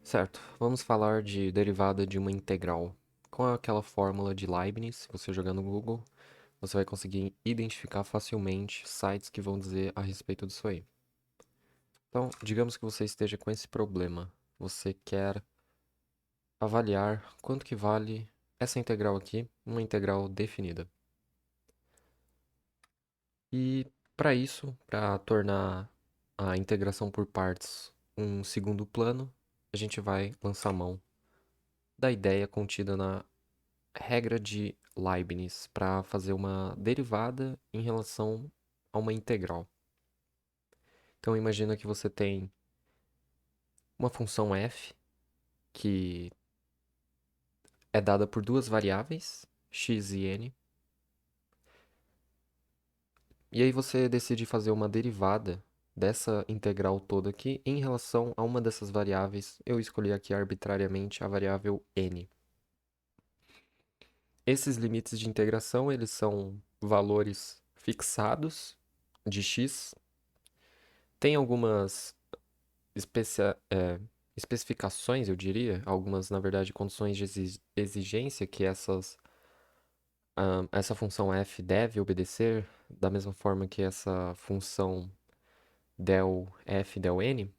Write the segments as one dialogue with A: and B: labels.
A: Certo, vamos falar de derivada de uma integral. Com aquela fórmula de Leibniz, se você jogar no Google, você vai conseguir identificar facilmente sites que vão dizer a respeito disso aí. Então, digamos que você esteja com esse problema. Você quer avaliar quanto que vale essa integral aqui, uma integral definida. E para isso, para tornar a integração por partes um segundo plano, a gente vai lançar mão da ideia contida na regra de Leibniz para fazer uma derivada em relação a uma integral. Então imagina que você tem uma função f que é dada por duas variáveis, x e n, e aí você decide fazer uma derivada dessa integral toda aqui em relação a uma dessas variáveis. Eu escolhi aqui arbitrariamente a variável n. Esses limites de integração, eles são valores fixados de x. Tem algumas especificações, eu diria, algumas, na verdade, condições de exigência que essa função f deve obedecer, da mesma forma que essa função del f del n,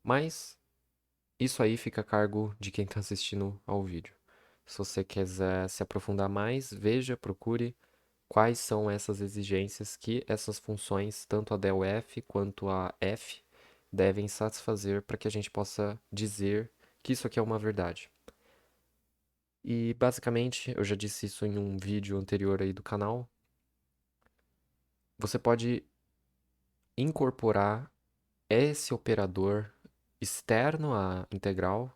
A: mas isso aí fica a cargo de quem está assistindo ao vídeo. Se você quiser se aprofundar mais, veja, procure quais são essas exigências que essas funções, tanto a del f quanto a f, devem satisfazer para que a gente possa dizer que isso aqui é uma verdade. E basicamente, eu já disse isso em um vídeo anterior aí do canal, você pode incorporar esse operador externo à integral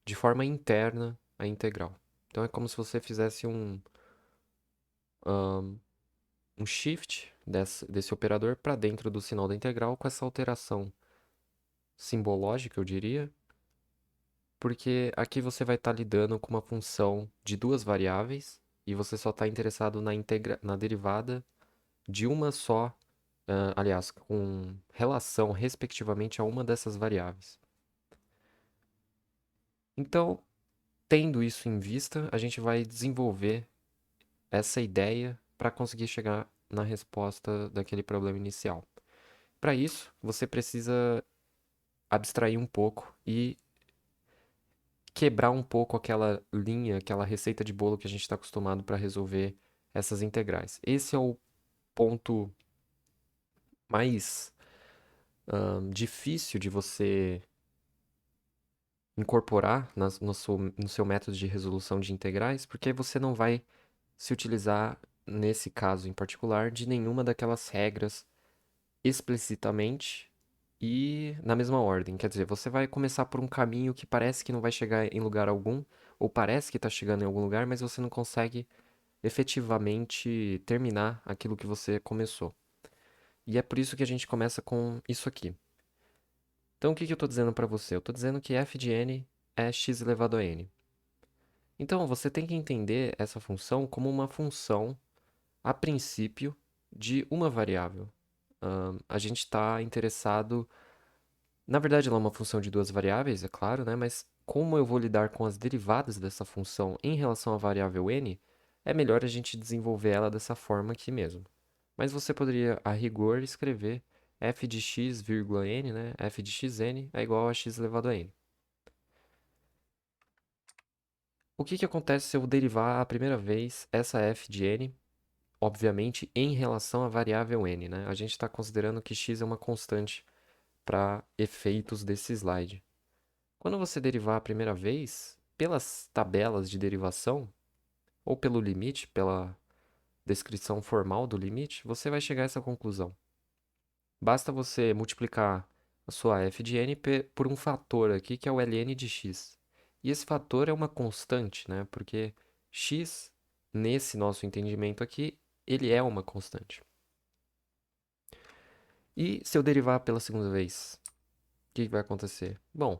A: de forma interna à integral. Então é como se você fizesse um shift desse operador para dentro do sinal da integral com essa alteração simbológica, eu diria, porque aqui você vai estar lidando com uma função de duas variáveis e você só está interessado na derivada de uma só, aliás, com relação respectivamente a uma dessas variáveis. Então, tendo isso em vista, a gente vai desenvolver essa ideia para conseguir chegar na resposta daquele problema inicial. Para isso, você precisa abstrair um pouco e quebrar um pouco aquela linha, aquela receita de bolo que a gente está acostumado para resolver essas integrais. Esse é o ponto mais difícil de você incorporar no seu método de resolução de integrais, porque você não vai se utilizar, nesse caso em particular, de nenhuma daquelas regras explicitamente e na mesma ordem. Quer dizer, você vai começar por um caminho que parece que não vai chegar em lugar algum, ou parece que está chegando em algum lugar, mas você não consegue efetivamente terminar aquilo que você começou. E é por isso que a gente começa com isso aqui. Então, o que eu estou dizendo para você? Eu estou dizendo que f de n é x elevado a n. Então, você tem que entender essa função como uma função, a princípio, de uma variável. A gente está interessado. Na verdade, ela é uma função de duas variáveis, é claro, né? Mas como eu vou lidar com as derivadas dessa função em relação à variável n, é melhor a gente desenvolver ela dessa forma aqui mesmo. Mas você poderia, a rigor, escrever f de x, vírgula n, né? F de xn é igual a x elevado a n. O que acontece se eu derivar a primeira vez essa f de n, obviamente, em relação à variável n, né? A gente está considerando que x é uma constante para efeitos desse slide. Quando você derivar a primeira vez, pelas tabelas de derivação, ou pelo limite, pela descrição formal do limite, você vai chegar a essa conclusão. Basta você multiplicar a sua f de n por um fator aqui, que é o ln de x. E esse fator é uma constante, né? Porque x, nesse nosso entendimento aqui, ele é uma constante. E se eu derivar pela segunda vez, o que vai acontecer? Bom,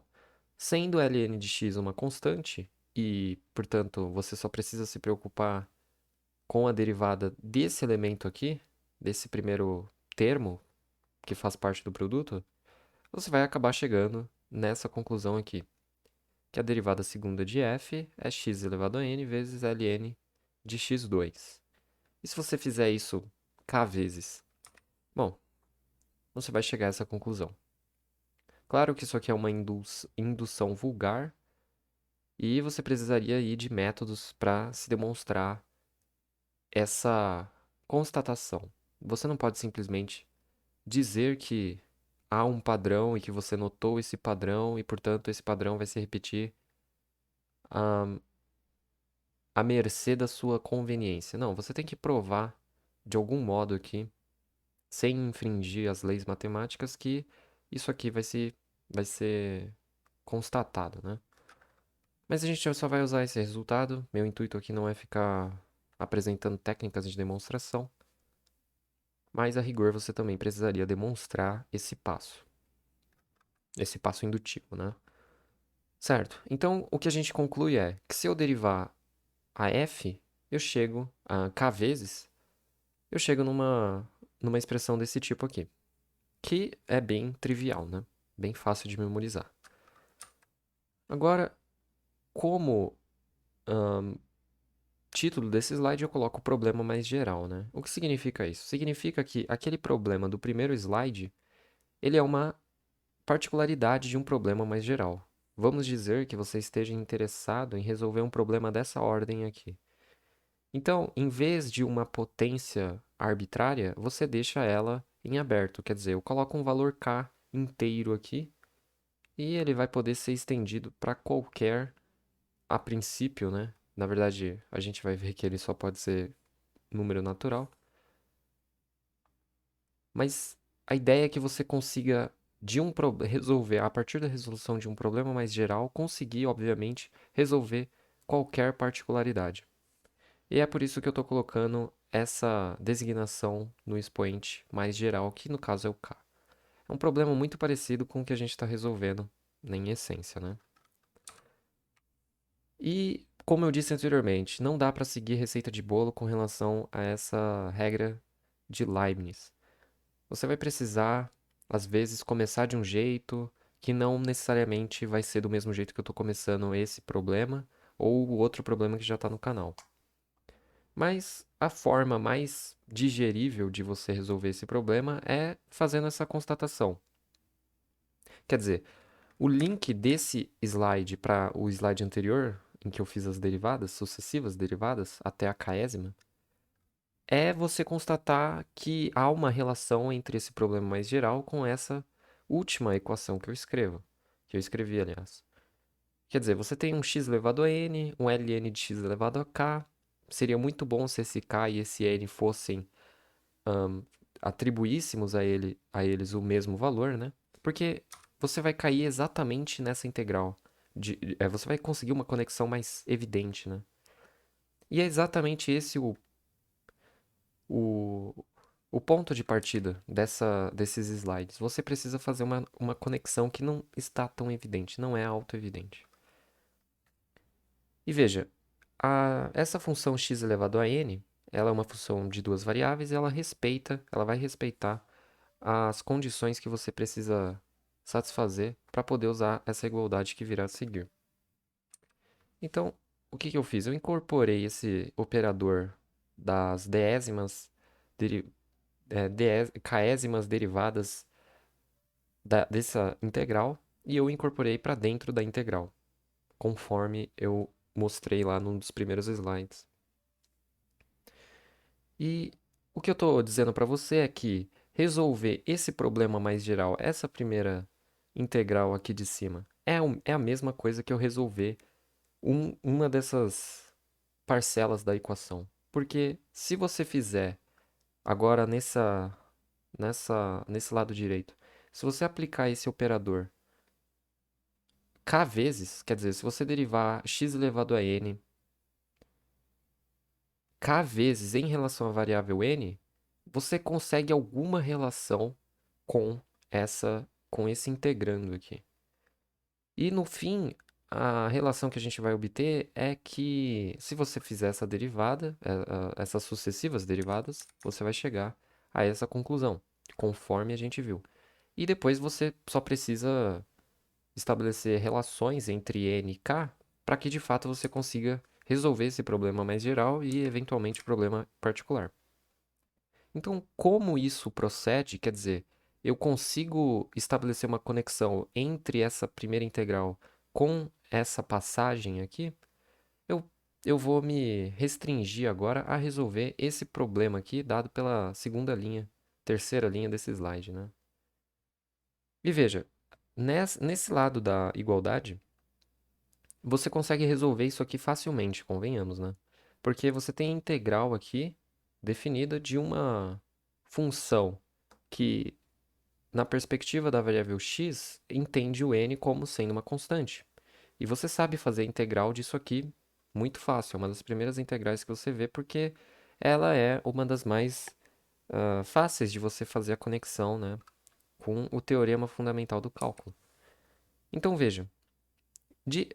A: sendo ln de x uma constante, e, portanto, você só precisa se preocupar com a derivada desse elemento aqui, desse primeiro termo que faz parte do produto, você vai acabar chegando nessa conclusão aqui. que a derivada segunda de f é x elevado a n vezes ln de x2. E se você fizer isso k vezes? Bom, você vai chegar a essa conclusão. Claro que isso aqui é uma indução vulgar e você precisaria ir de métodos para se demonstrar essa constatação. Você não pode simplesmente dizer que há um padrão e que você notou esse padrão e, portanto, esse padrão vai se repetir à, à mercê da sua conveniência. Não, você tem que provar de algum modo aqui, sem infringir as leis matemáticas, que isso aqui vai ser constatado, né? Mas a gente só vai usar esse resultado. Meu intuito aqui não é ficar apresentando técnicas de demonstração, mas a rigor você também precisaria demonstrar esse passo indutivo, né? Certo. Então, o que a gente conclui é que se eu derivar a f, eu chego a k vezes, eu chego numa expressão desse tipo aqui, que é bem trivial, né? Bem fácil de memorizar. Agora, como título desse slide, eu coloco o problema mais geral, né? O que significa isso? Significa que aquele problema do primeiro slide, ele é uma particularidade de um problema mais geral. Vamos dizer que você esteja interessado em resolver um problema dessa ordem aqui. Então, em vez de uma potência arbitrária, você deixa ela em aberto. Quer dizer, eu coloco um valor k inteiro aqui e ele vai poder ser estendido para qualquer, a princípio, né? Na verdade, a gente vai ver que ele só pode ser número natural. Mas a ideia é que você consiga resolver, a partir da resolução de um problema mais geral, conseguir, obviamente, resolver qualquer particularidade. E é por isso que eu estou colocando essa designação no expoente mais geral, que no caso é o K. É um problema muito parecido com o que a gente está resolvendo em essência, né? E, como eu disse anteriormente, não dá para seguir receita de bolo com relação a essa regra de Leibniz. Você vai precisar, às vezes, começar de um jeito que não necessariamente vai ser do mesmo jeito que eu estou começando esse problema ou o outro problema que já está no canal. Mas a forma mais digerível de você resolver esse problema é fazendo essa constatação. Quer dizer, o link desse slide para o slide anterior, em que eu fiz as derivadas, sucessivas derivadas, até a késima, é você constatar que há uma relação entre esse problema mais geral com essa última equação que eu escrevo, que eu escrevi, aliás. Quer dizer, você tem um x elevado a n, um ln de x elevado a k. Seria muito bom se esse k e esse n fossem atribuíssemos a eles o mesmo valor, né? Porque você vai cair exatamente nessa integral. Você vai conseguir uma conexão mais evidente, né? E é exatamente esse o, o ponto de partida desses slides. Você precisa fazer uma conexão que não está tão evidente, não é auto-evidente. E veja, essa função x elevado a n, ela é uma função de duas variáveis e ela vai respeitar as condições que você precisa satisfazer para poder usar essa igualdade que virá a seguir. Então, o que eu fiz? Eu incorporei esse operador das caésimas derivadas dessa integral e eu incorporei para dentro da integral, conforme eu mostrei lá num dos primeiros slides. E o que eu estou dizendo para você é que resolver esse problema mais geral, essa primeira integral aqui de cima, é a mesma coisa que eu resolver uma dessas parcelas da equação. Porque se você fizer agora nesse lado direito, se você aplicar esse operador k vezes, quer dizer, se você derivar x elevado a n k vezes em relação à variável n, você consegue alguma relação com com esse integrando aqui. E no fim, a relação que a gente vai obter é que se você fizer essa derivada, essas sucessivas derivadas, você vai chegar a essa conclusão, conforme a gente viu. E depois você só precisa estabelecer relações entre n e k para que de fato você consiga resolver esse problema mais geral e eventualmente o problema particular. Então, como isso procede, quer dizer, eu consigo estabelecer uma conexão entre essa primeira integral com essa passagem aqui, eu, eu vou me restringir agora a resolver esse problema aqui, dado pela segunda linha, terceira linha desse slide, né? E veja, nesse lado da igualdade, você consegue resolver isso aqui facilmente, convenhamos, né? Porque você tem a integral aqui definida de uma função que, na perspectiva da variável x, entende o n como sendo uma constante. E você sabe fazer a integral disso aqui muito fácil. É uma das primeiras integrais que você vê porque ela é uma das mais fáceis de você fazer a conexão, né, com o teorema fundamental do cálculo. Então veja, de,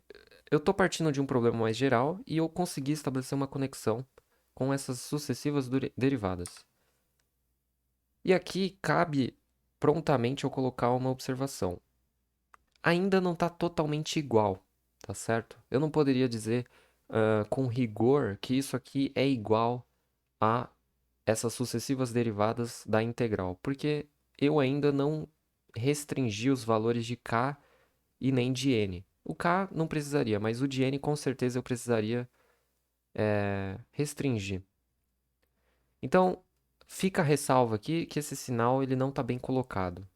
A: eu estou partindo de um problema mais geral e eu consegui estabelecer uma conexão com essas sucessivas derivadas. E aqui cabe prontamente eu colocar uma observação. Ainda não está totalmente igual, tá certo? Eu não poderia dizer com rigor que isso aqui é igual a essas sucessivas derivadas da integral, porque eu ainda não restringi os valores de k e nem de n. O k não precisaria, mas o de n com certeza eu precisaria restringir. Então, fica a ressalva aqui que esse sinal ele não está bem colocado.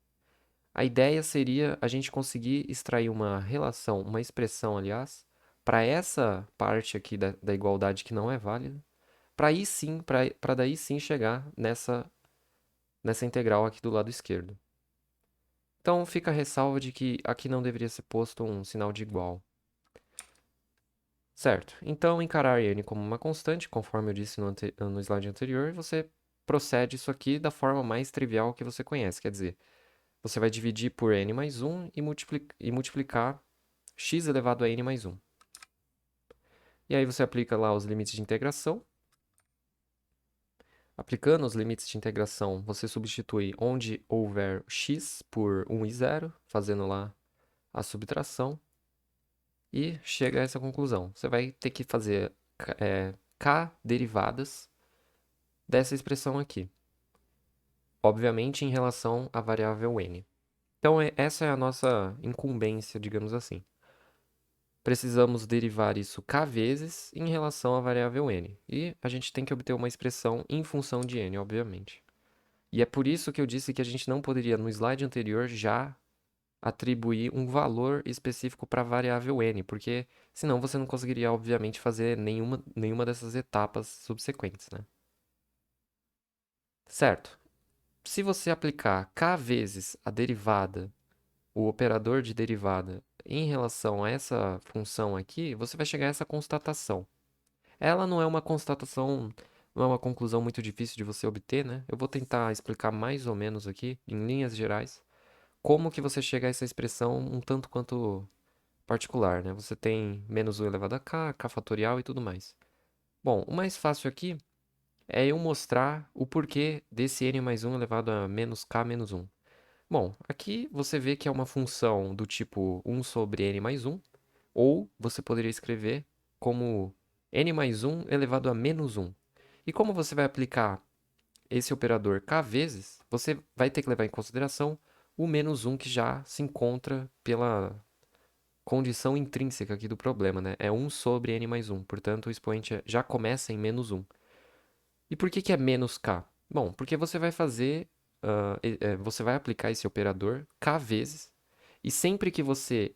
A: A ideia seria a gente conseguir extrair uma relação, uma expressão, aliás, para essa parte aqui da igualdade que não é válida, para aí sim, para daí sim chegar nessa integral aqui do lado esquerdo. Então fica a ressalva de que aqui não deveria ser posto um sinal de igual. Certo, então encarar n como uma constante, conforme eu disse no slide anterior, você procede isso aqui da forma mais trivial que você conhece, quer dizer, você vai dividir por n mais 1 e multiplicar x elevado a n mais 1. E aí você aplica lá os limites de integração. Aplicando os limites de integração, você substitui onde houver x por 1 e 0, fazendo lá a subtração. E chega a essa conclusão. Você vai ter que fazer k derivadas dessa expressão aqui. Obviamente em relação à variável n. Então essa é a nossa incumbência, digamos assim. Precisamos derivar isso k vezes em relação à variável n. E a gente tem que obter uma expressão em função de n, obviamente. E é por isso que eu disse que a gente não poderia, no slide anterior, já atribuir um valor específico para a variável n, porque senão você não conseguiria, obviamente, fazer nenhuma dessas etapas subsequentes, né? Certo. Se você aplicar k vezes a derivada, o operador de derivada, em relação a essa função aqui, você vai chegar a essa constatação. Ela não é uma constatação, não é uma conclusão muito difícil de você obter, né? Eu vou tentar explicar mais ou menos aqui, em linhas gerais, como que você chega a essa expressão um tanto quanto particular, né? Você tem menos 1 elevado a k, k fatorial e tudo mais. Bom, o mais fácil aqui é eu mostrar o porquê desse n mais 1 elevado a menos k menos 1. Bom, aqui você vê que é uma função do tipo 1 sobre n mais 1, ou você poderia escrever como n mais 1 elevado a menos 1. E como você vai aplicar esse operador k vezes, você vai ter que levar em consideração o menos 1 que já se encontra pela condição intrínseca aqui do problema, né? É 1 sobre n mais 1, portanto o expoente já começa em menos 1. E por que que é menos k? Bom, porque você vai fazer, você vai aplicar esse operador k vezes, e sempre que você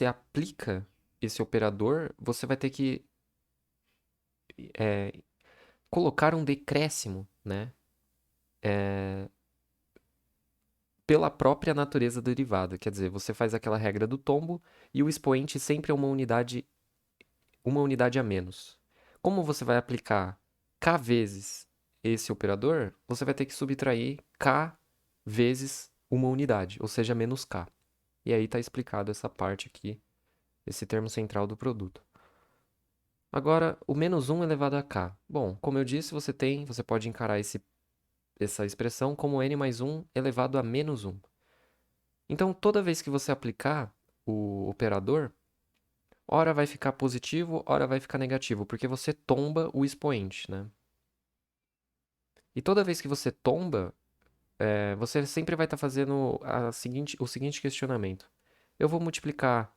A: aplica esse operador, você vai ter que é, colocar um decréscimo, né? Pela própria natureza derivada. Quer dizer, você faz aquela regra do tombo e o expoente sempre é uma unidade a menos. Como você vai aplicar k vezes esse operador, você vai ter que subtrair k vezes uma unidade, ou seja, menos k. E aí está explicado essa parte aqui, esse termo central do produto. Agora, o menos 1 elevado a k. Bom, como eu disse, você pode encarar essa expressão como n mais 1 elevado a menos 1. Então, toda vez que você aplicar o operador, ora vai ficar positivo, ora vai ficar negativo, porque você tomba o expoente, né? E toda vez que você tomba, você sempre vai estar fazendo o seguinte questionamento. Eu vou multiplicar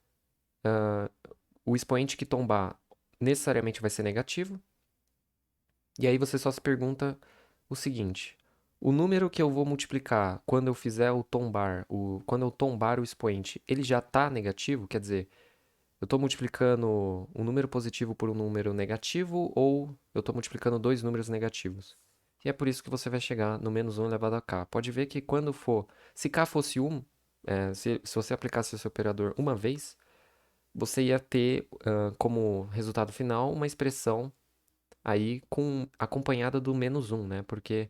A: o expoente que tombar necessariamente vai ser negativo. E aí você só se pergunta o seguinte: o número que eu vou multiplicar quando eu fizer quando eu tombar o expoente, ele já está negativo? Quer dizer, eu estou multiplicando um número positivo por um número negativo ou eu estou multiplicando dois números negativos? E é por isso que você vai chegar no menos 1 elevado a k. Pode ver que quando for, se k fosse 1, se você aplicasse esse operador uma vez, você ia ter como resultado final uma expressão aí acompanhada do menos 1, né? Porque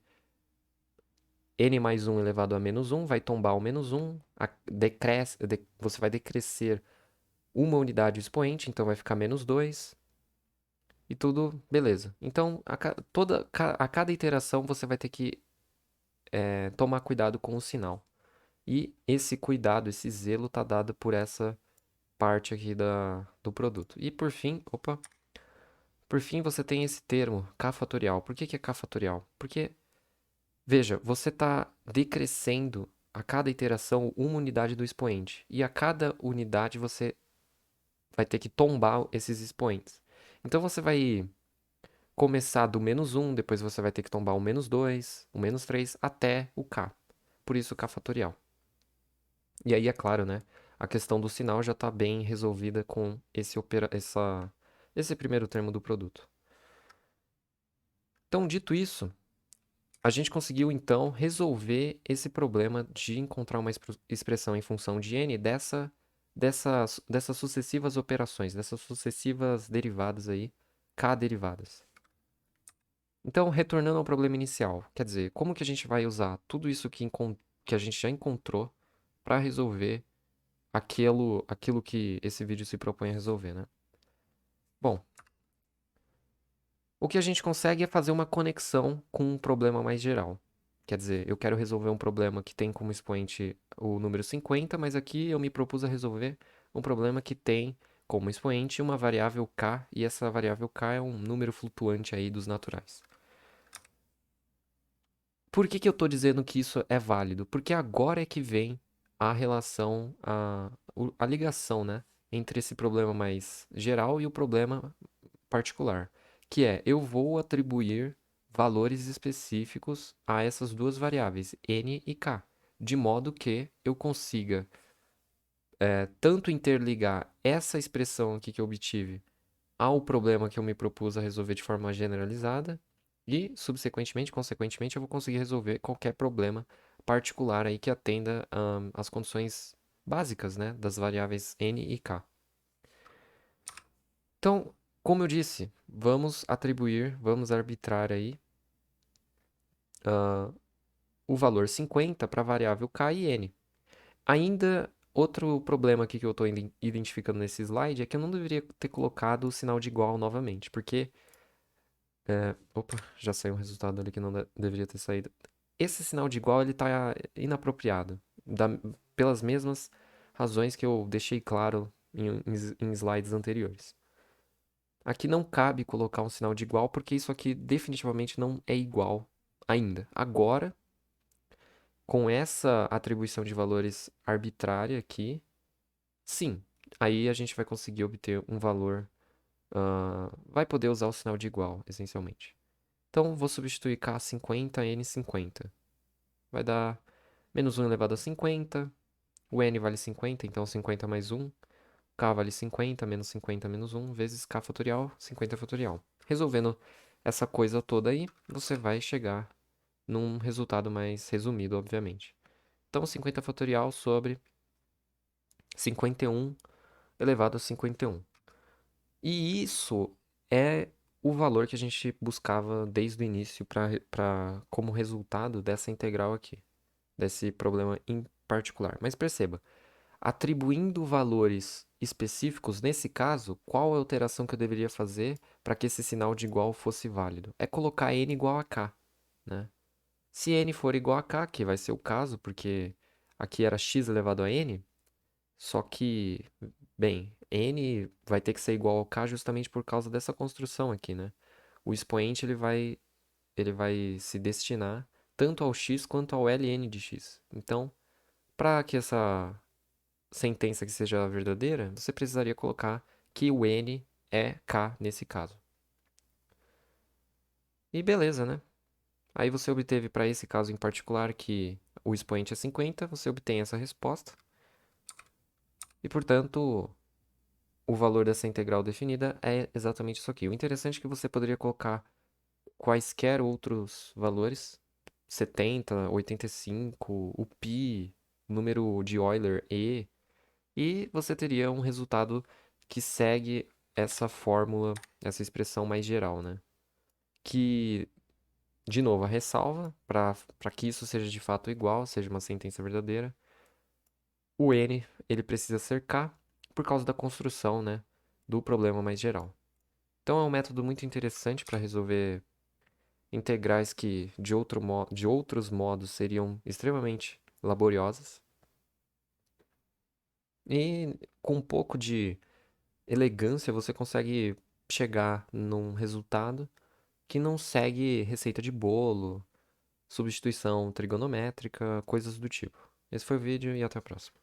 A: n mais 1 elevado a menos 1 vai tombar o menos 1, você vai decrescer uma unidade expoente, então vai ficar menos 2 e tudo beleza. Então, a cada iteração você vai ter que tomar cuidado com o sinal. E esse cuidado, esse zelo está dado por essa parte aqui do produto. E por fim você tem esse termo, k fatorial. Por que é k fatorial? Porque, veja, você está decrescendo a cada iteração uma unidade do expoente. E a cada unidade você vai ter que tombar esses expoentes. Então você vai começar do menos 1, depois você vai ter que tombar o menos 2, o menos 3, até o k. Por isso k fatorial. E aí, é claro, né? A questão do sinal já está bem resolvida com esse primeiro termo do produto. Então, dito isso, a gente conseguiu então resolver esse problema de encontrar uma expressão em função de n dessas sucessivas operações, dessas sucessivas derivadas aí, k derivadas. Então, retornando ao problema inicial, quer dizer, como que a gente vai usar tudo isso que a gente já encontrou para resolver aquilo que esse vídeo se propõe a resolver, né? Bom, o que a gente consegue é fazer uma conexão com um problema mais geral. Quer dizer, eu quero resolver um problema que tem como expoente o número 50, mas aqui eu me propus a resolver um problema que tem como expoente uma variável k, e essa variável k é um número flutuante aí dos naturais. Por que eu estou dizendo que isso é válido? Porque agora é que vem a relação, a ligação, né, entre esse problema mais geral e o problema particular, que é eu vou atribuir valores específicos a essas duas variáveis, n e k, de modo que eu consiga tanto interligar essa expressão aqui que eu obtive ao problema que eu me propus a resolver de forma generalizada e, subsequentemente, consequentemente, eu vou conseguir resolver qualquer problema particular aí que atenda às condições básicas, né, das variáveis n e k. Então, como eu disse, vamos arbitrar aí o valor 50 para a variável k e n. Ainda outro problema aqui que eu estou identificando nesse slide é que eu não deveria ter colocado o sinal de igual novamente, porque opa, já saiu um resultado ali que não deveria ter saído. Esse sinal de igual ele está inapropriado, pelas mesmas razões que eu deixei claro em slides anteriores. Aqui não cabe colocar um sinal de igual, porque isso aqui definitivamente não é igual ainda. Agora, com essa atribuição de valores arbitrária aqui, sim, aí a gente vai conseguir obter um valor, vai poder usar o sinal de igual, essencialmente. Então, vou substituir k 50 n 50. Vai dar menos 1 elevado a 50. O n vale 50, então 50 mais 1. K vale 50, menos 50 menos 1, vezes k fatorial, 50 fatorial. Resolvendo essa coisa toda aí, você vai chegar num resultado mais resumido, obviamente. Então, 50 fatorial sobre 51 elevado a 51. E isso é o valor que a gente buscava desde o início como resultado dessa integral aqui, desse problema em particular. Mas perceba, atribuindo valores específicos, nesse caso, qual a alteração que eu deveria fazer para que esse sinal de igual fosse válido? É colocar n igual a k, né? Se n for igual a k, que vai ser o caso, porque aqui era x elevado a n, só que, bem, n vai ter que ser igual ao k justamente por causa dessa construção aqui, né? O expoente ele vai se destinar tanto ao x quanto ao ln de x. Então, para que essa sentença que seja verdadeira, você precisaria colocar que o n é k nesse caso. E beleza, né? Aí você obteve para esse caso em particular que o expoente é 50, você obtém essa resposta. E, portanto, o valor dessa integral definida é exatamente isso aqui. O interessante é que você poderia colocar quaisquer outros valores, 70, 85, o π, número de Euler e você teria um resultado que segue essa fórmula, essa expressão mais geral, né? Que, de novo, a ressalva, para que isso seja de fato igual, seja uma sentença verdadeira, o n ele precisa ser k por causa da construção, né, do problema mais geral. Então é um método muito interessante para resolver integrais que de outros modos seriam extremamente laboriosas. E com um pouco de elegância você consegue chegar num resultado que não segue receita de bolo, substituição trigonométrica, coisas do tipo. Esse foi o vídeo e até a próxima.